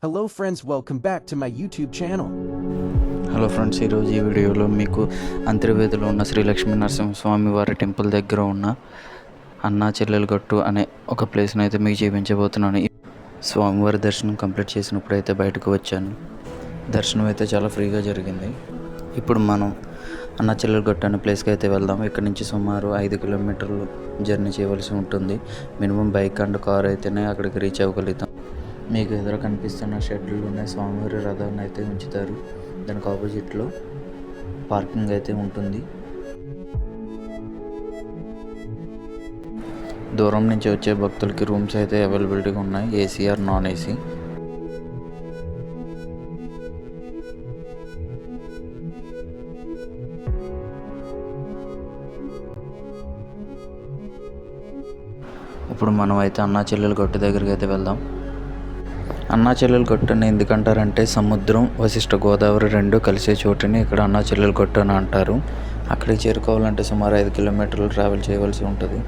Hello friends, welcome back to my YouTube channel. Hello friends, ఈరోజు ఈ వీడియోలో మీకు అంతర్వేదిలో ఉన్న శ్రీ లక్ష్మీ నరసింహస్వామి వారి టెంపుల్ దగ్గర ఉన్న అన్నా చెల్లెలు గట్టు అనే ఒక ప్లేస్ని అయితే మీకు చూపించబోతున్నాను. స్వామివారి దర్శనం కంప్లీట్ చేసినప్పుడు అయితే బయటకు వచ్చాను. దర్శనం అయితే చాలా ఫ్రీగా జరిగింది. ఇప్పుడు మనం అన్నా చెల్లెలు గట్టు అనే ప్లేస్కి అయితే వెళ్దాం. ఇక్కడ నుంచి సుమారు 5 కిలోమీటర్లు జర్నీ చేయవలసి ఉంటుంది. మినిమం బైక్ అండ్ కార్ అయితేనే అక్కడికి రీచ్ అవ్వగలుగుతాం. మీకు ఎదురు కనిపిస్తున్న షెడ్లు ఉన్నాయి. స్వామివారి రథాన్ని అయితే ఉంచుతారు. దానికి ఆపోజిట్లో పార్కింగ్ అయితే ఉంటుంది. దూరం నుంచి వచ్చే భక్తులకి రూమ్స్ అయితే అవైలబిలిటీగా ఉన్నాయి, ఏసీ ఆర్ నాన్ ఏసీ. ఇప్పుడు మనం అయితే అన్నా చెల్లెలు గట్టు దగ్గరికి అయితే వెళ్దాం. అన్నా చెల్లెలు గట్టు అని ఎందుకంటారంటే సముద్రం, వశిష్ఠ గోదావరి రెండు కలిసే చోటుని ఇక్కడ అన్నా చెల్లెలు గట్టు అని అంటారు. అక్కడికి చేరుకోవాలంటే సుమారు 5 కిలోమీటర్లు ట్రావెల్ చేయవలసి ఉంటుంది.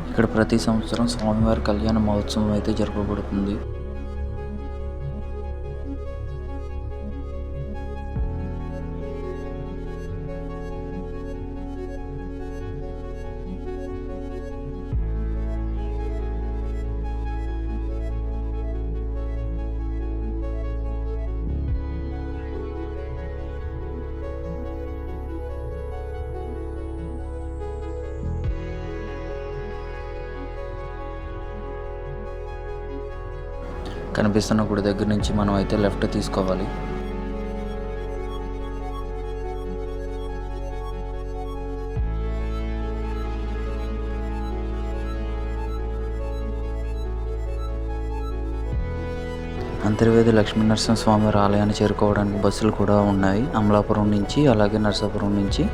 ఇక్కడ ప్రతి సంవత్సరం స్వామివారి కళ్యాణ మహోత్సవం అయితే జరపబడుతుంది. కనిపిస్తున్న గుడి దగ్గర నుంచి మనం అయితే లెఫ్ట్ తీసుకోవాలి. అంతర్వేది లక్ష్మీనరసింహ స్వామి వారి ఆలయాన్ని చేరుకోవడానికి బస్సులు కూడా ఉన్నాయి. అమలాపురం నుంచి, అలాగే నరసాపురం నుంచి.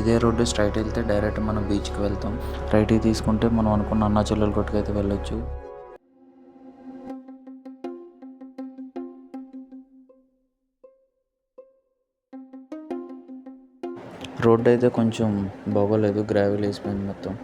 ఇదే రోడ్డు స్ట్రైట్ వెళ్తే డైరెక్ట్ మనం బీచ్కి వెళ్తాం. రైట్కి తీసుకుంటే మనం అనుకున్న అన్నా చెల్లెలు గట్టుకు అయితే వెళ్ళొచ్చు. రోడ్డు అయితే కొంచెం బాగోలేదు, గ్రావెల్ వేసిపోయింది మొత్తం.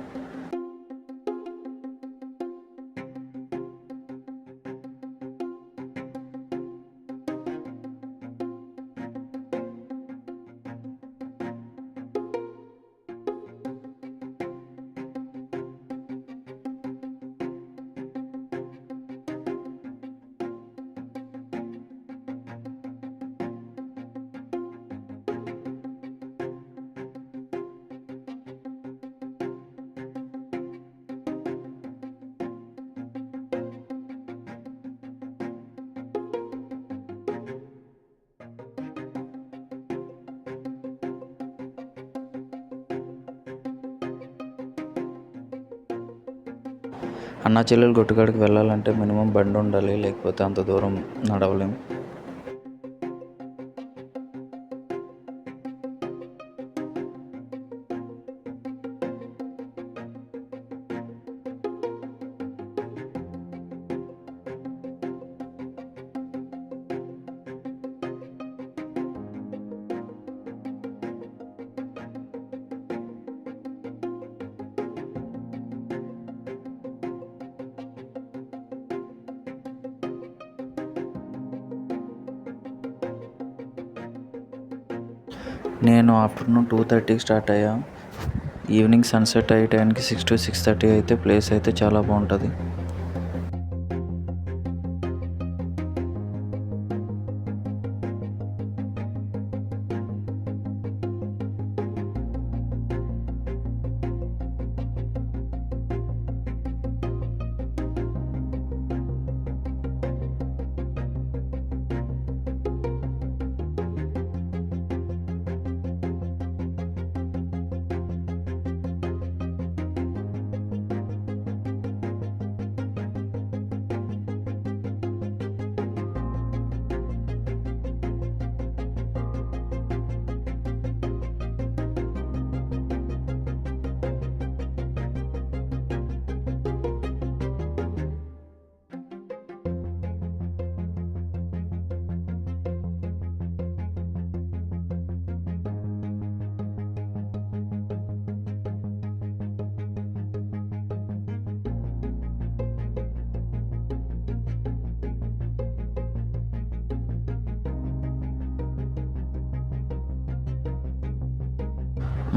అన్నా చెల్లెలు గట్టుకాడికి వెళ్ళాలంటే మినిమం బండి ఉండాలి, లేకపోతే అంత దూరం నడవలేం. నేను ఆఫ్టర్నూన్ 2:30కి స్టార్ట్ అయ్యా. ఈవినింగ్ సన్సెట్ అయ్యే టైంకి 6 to 6:30 అయితే ప్లేస్ అయితే చాలా బాగుంటుంది.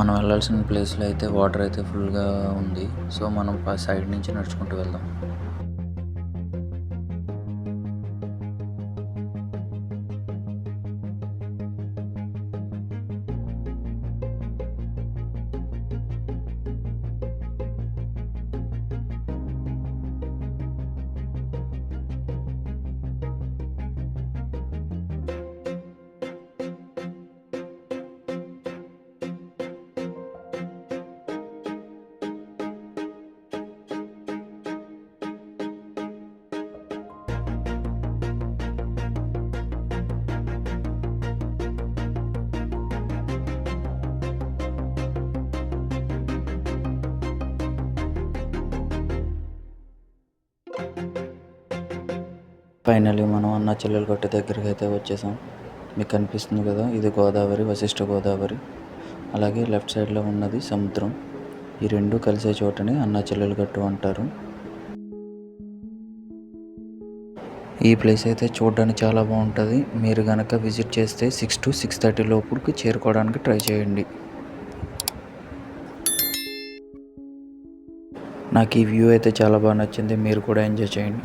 మనం వెళ్ళాల్సిన ప్లేస్లో అయితే వాటర్ అయితే ఫుల్గా ఉంది. సో మనం సైడ్ నుంచి నడుచుకుంటూ వెళ్దాం. ఫైనల్లీ మనం అన్నా చెల్లెలు గట్టు దగ్గరికి అయితే వచ్చేసాం. మీకు కనిపిస్తుంది కదా, ఇది గోదావరి, వశిష్ఠ గోదావరి. అలాగే లెఫ్ట్ సైడ్లో ఉన్నది సముద్రం. ఈ రెండు కలిసే చోటని అన్నా చెల్లెలు గట్టు అంటారు. ఈ ప్లేస్ అయితే చూడడానికి చాలా బాగుంటుంది. మీరు కనుక విజిట్ చేస్తే 6 to 6:30 లోపుకి చేరుకోవడానికి ట్రై చేయండి. నాకు ఈ వ్యూ అయితే చాలా బాగా నచ్చింది. మీరు కూడా ఎంజాయ్ చేయండి.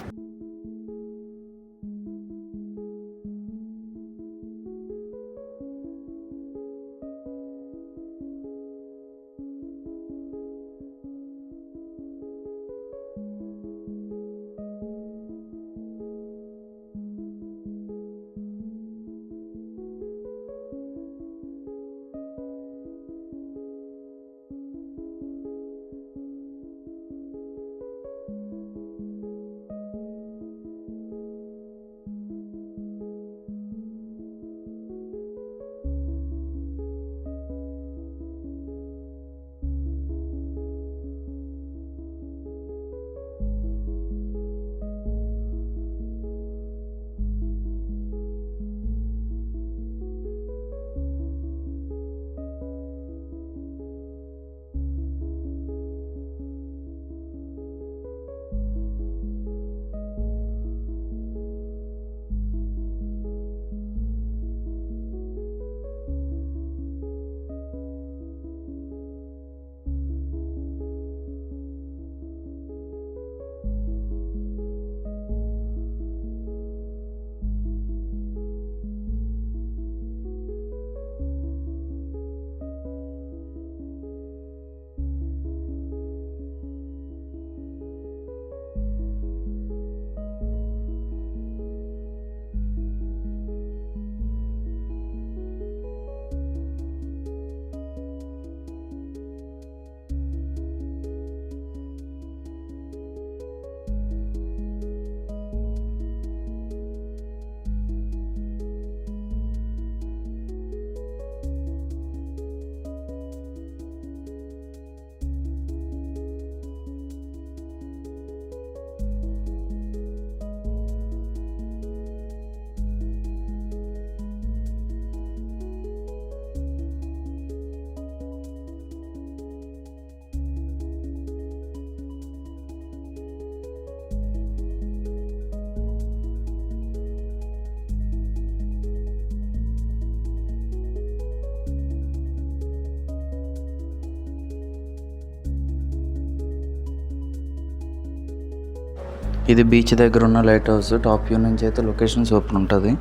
ఇది బీచ్ దగ్గర ఉన్న లైట్ హౌస్. టాప్ వ్యూ నుంచి అయితే లొకేషన్ సూపర్ ఉంటుంది.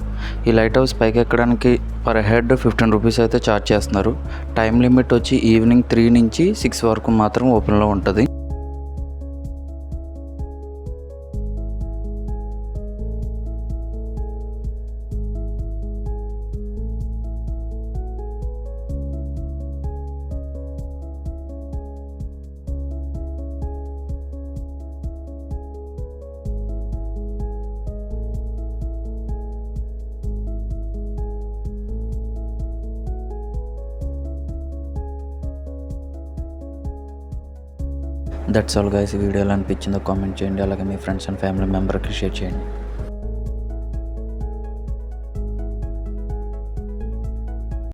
ఈ లైట్ హౌస్ పైకి ఎక్కడానికి పర్ హెడ్ 15 రూపీస్ అయితే ఛార్జ్ చేస్తున్నారు. టైం లిమిట్ వచ్చి ఈవినింగ్ 3 నుంచి 6 వరకు మాత్రం ఓపెన్లో ఉంటుంది. That's all guys. ఈ వీడియో ఎలా అనిపించిందో కామెంట్ చేయండి. అలాగే మీ ఫ్రెండ్స్ అండ్ ఫ్యామిలీ మెంబర్కి షేర్ చేయండి.